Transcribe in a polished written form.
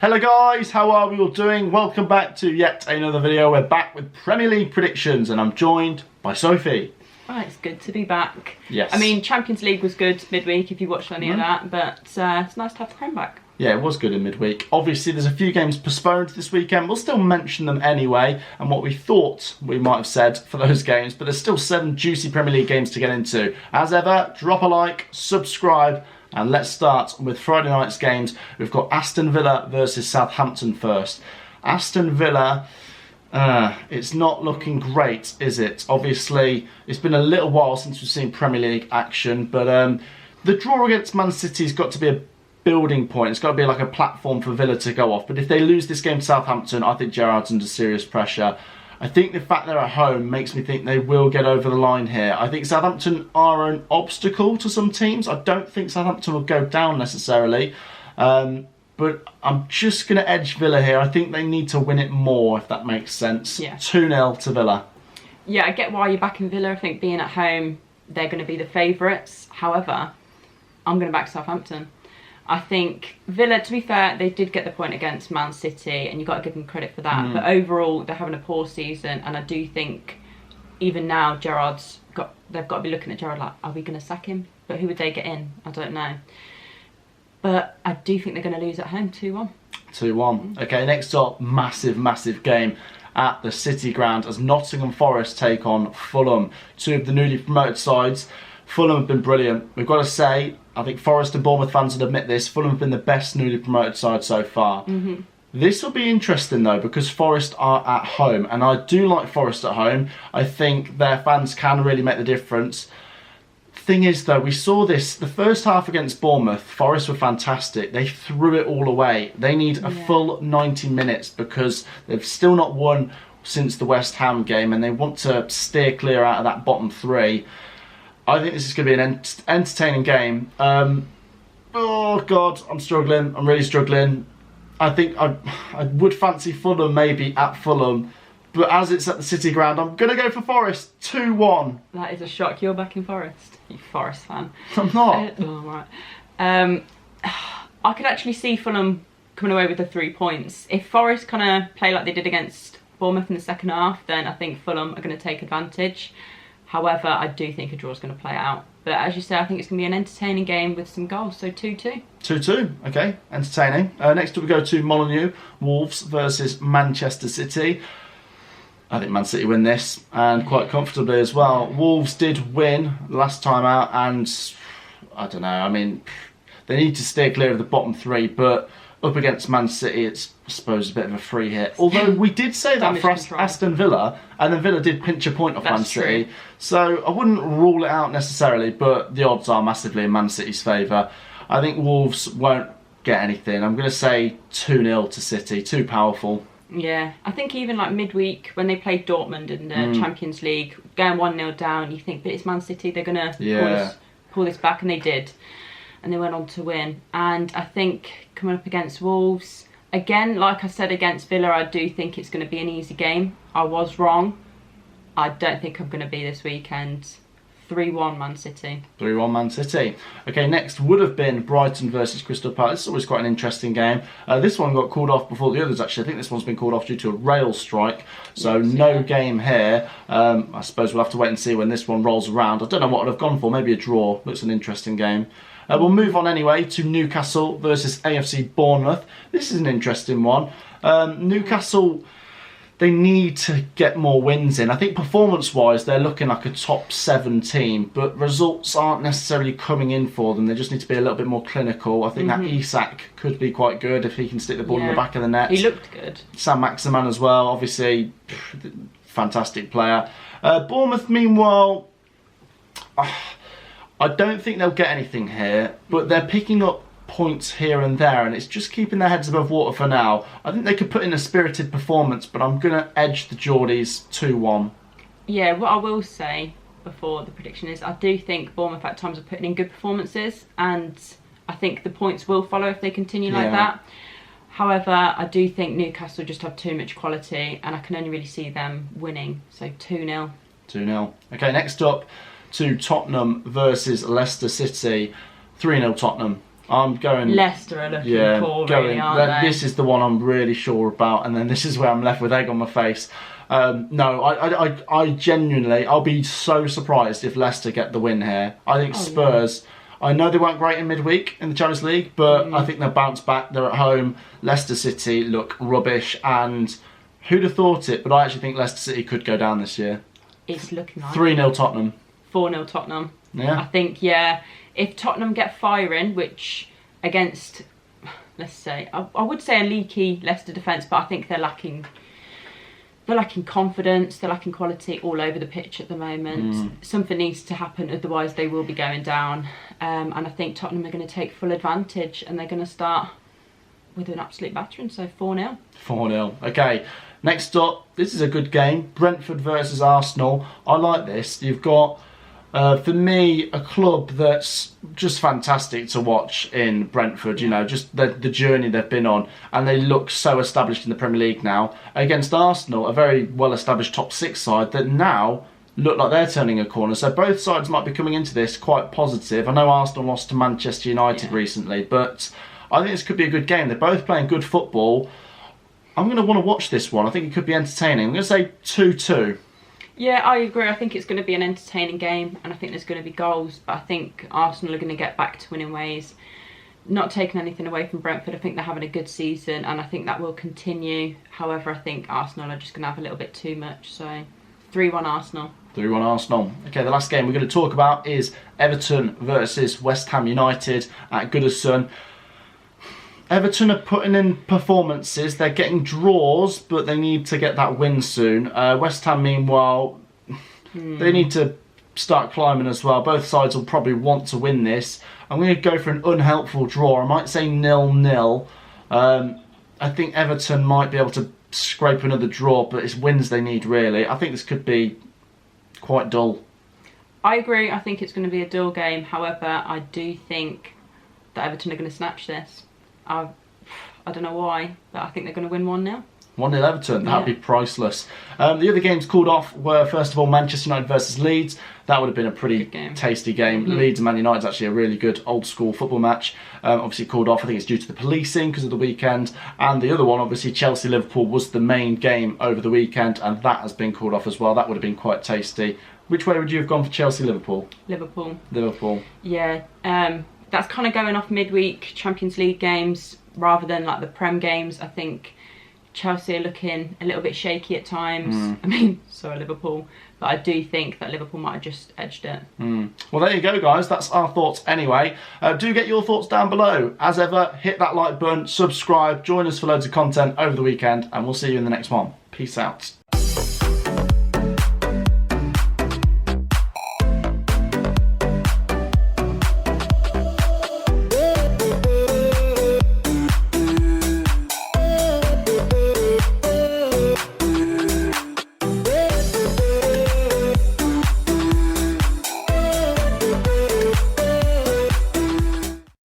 Hello guys, how are we all doing? Welcome back to yet another video. We're back with Premier League predictions and I'm joined by Sophie. Right, it's good to be back. Yes. I mean, Champions League was good midweek if you watched any of that, but it's nice to have the home back. Yeah, it was good in midweek. Obviously, there's a few games postponed this weekend. We'll still mention them anyway and what we thought we might have said for those games, but there's still 7 juicy Premier League games to get into. As ever, drop a like, subscribe, and let's start with Friday night's games. We've got Aston Villa versus Southampton first. Aston Villa, it's not looking great, is it? Obviously, it's been a little while since we've seen Premier League action, but the draw against Man City's got to be a building point. It's got to be like a platform for Villa to go off. But if they lose this game to Southampton, I think Gerrard's under serious pressure. I think the fact they're at home makes me think they will get over the line here. I think Southampton are an obstacle to some teams. I don't think Southampton will go down necessarily. But I'm just going to edge Villa here. I think they need to win it more, if that makes sense. Yeah. 2-0 to Villa. Yeah, I get why you're backing Villa. I think being at home, they're going to be the favourites. However, I'm going to back Southampton. I think Villa, to be fair, they did get the point against Man City, and you've got to give them credit for that. But overall, they're having a poor season, and I do think even now they've got to be looking at Gerrard like, are we going to sack him? But who would they get in? I don't know. But I do think they're going to lose at home 2-1. 2-1. Okay, next up, massive game at the City Ground as Nottingham Forest take on Fulham. 2 of the newly promoted sides. Fulham have been brilliant. We've got to say, I think Forest and Bournemouth fans would admit this, Fulham have been the best newly promoted side so far. This will be interesting though, because Forest are at home, and I do like Forest at home. I think their fans can really make the difference. Thing is though, we saw this, the first half against Bournemouth, Forest were fantastic. They threw it all away. They need a full 90 minutes because they've still not won since the West Ham game, and they want to steer clear out of that bottom 3. I think this is going to be an entertaining game. Oh God, I'm struggling. I'm really struggling. I think I would fancy Fulham maybe at Fulham, but as it's at the City Ground, I'm going to go for Forest 2-1. That is a shock. You're backing Forest. You Forest fan. I'm not. Oh, right. I could actually see Fulham coming away with the 3 points. If Forest kind of play like they did against Bournemouth in the second half, then I think Fulham are going to take advantage. However, I do think a draw is going to play out. But as you say, I think it's going to be an entertaining game with some goals. So 2-2. 2-2, okay. Entertaining. Next up we go to Molineux. Wolves versus Manchester City. I think Man City win this, and quite comfortably as well. Wolves did win last time out, and I don't know, I mean, they need to steer clear of the bottom 3, but up against Man City, it's, I suppose, a bit of a free hit. Although we did say that for Aston Villa, and then Villa did pinch a point off Man City. True. So I wouldn't rule it out necessarily, but the odds are massively in Man City's favour. I think Wolves won't get anything. I'm going to say 2-0 to City, too powerful. Yeah, I think even like midweek when they played Dortmund in the Champions League, going 1-0 down, you think, but it's Man City, they're going to pull this back, and they did. And they went on to win. And I think coming up against Wolves, again, like I said against Villa, I do think it's going to be an easy game. I was wrong. I don't think I'm going to be this weekend. 3-1 Man City. 3-1 Man City. Okay, next would have been Brighton versus Crystal Palace. It's always quite an interesting game. This one got called off before the others, actually. I think this one's been called off due to a rail strike. So no game here. I suppose we'll have to wait and see when this one rolls around. I don't know what I'd have gone for. Maybe a draw. Looks an interesting game. We'll move on anyway to Newcastle versus AFC Bournemouth. This is an interesting one. Newcastle, they need to get more wins in. I think performance-wise, they're looking like a top 7 team, but results aren't necessarily coming in for them. They just need to be a little bit more clinical. I think that Isak could be quite good if he can stick the ball in the back of the net. He looked good. Saint-Maximin as well, obviously, fantastic player. Bournemouth, meanwhile, I don't think they'll get anything here, but they're picking up points here and there, and it's just keeping their heads above water for now. I think they could put in a spirited performance, but I'm going to edge the Geordies 2-1. Yeah, what I will say before the prediction is I do think Bournemouth at times are putting in good performances, and I think the points will follow if they continue like that. However, I do think Newcastle just have too much quality, and I can only really see them winning. So 2-0. 2-0. Okay, next up to Tottenham versus Leicester City. 3-0 Tottenham. I'm going... Leicester are looking poor, really, aren't they? This is the one I'm really sure about, and then this is where I'm left with egg on my face. No, I genuinely, I'll be so surprised if Leicester get the win here. I think Spurs... Yeah. I know they weren't great in midweek in the Champions League, but I think they'll bounce back. They're at home. Leicester City look rubbish, and who'd have thought it, but I actually think Leicester City could go down this year. It's looking like 3-0 Tottenham. 4-0 Tottenham. Yeah. I think, if Tottenham get firing, which against, let's say, I would say a leaky Leicester defence, but I think they're lacking confidence, they're lacking quality all over the pitch at the moment. Something needs to happen, otherwise they will be going down. And I think Tottenham are going to take full advantage, and they're going to start with an absolute battering, so 4-0. 4-0. Okay, next up, this is a good game. Brentford versus Arsenal. I like this. You've got, for me, a club that's just fantastic to watch in Brentford. You know, just the journey they've been on, and they look so established in the Premier League now. Against Arsenal, a very well-established top 6 side that now look like they're turning a corner. So both sides might be coming into this quite positive. I know Arsenal lost to Manchester United recently, but I think this could be a good game. They're both playing good football. I'm going to want to watch this one. I think it could be entertaining. I'm going to say 2-2. Yeah, I agree. I think it's going to be an entertaining game, and I think there's going to be goals, but I think Arsenal are going to get back to winning ways. Not taking anything away from Brentford, I think they're having a good season, and I think that will continue. However, I think Arsenal are just going to have a little bit too much, so 3-1 Arsenal. 3-1 Arsenal. Okay, the last game we're going to talk about is Everton versus West Ham United at Goodison. Everton are putting in performances. They're getting draws, but they need to get that win soon. West Ham, meanwhile, they need to start climbing as well. Both sides will probably want to win this. I'm going to go for an unhelpful draw. I might say 0-0. I think Everton might be able to scrape another draw, but it's wins they need, really. I think this could be quite dull. I agree. I think it's going to be a dull game. However, I do think that Everton are going to snatch this. I don't know why, but I think they're going to win 1-0. 1-0 Everton, that would be priceless. The other games called off were, first of all, Manchester United versus Leeds. That would have been a pretty tasty game. Leeds and Man United is actually a really good old school football match. Obviously called off, I think it's due to the policing because of the weekend. And the other one, obviously, Chelsea-Liverpool was the main game over the weekend, and that has been called off as well. That would have been quite tasty. Which way would you have gone for Chelsea-Liverpool? Liverpool. Yeah, that's kind of going off midweek Champions League games rather than like the Prem games. I think Chelsea are looking a little bit shaky at times. I mean, so are Liverpool. But I do think that Liverpool might have just edged it. Well, there you go, guys. That's our thoughts anyway. Do get your thoughts down below. As ever, hit that like button, subscribe, join us for loads of content over the weekend, and we'll see you in the next one. Peace out.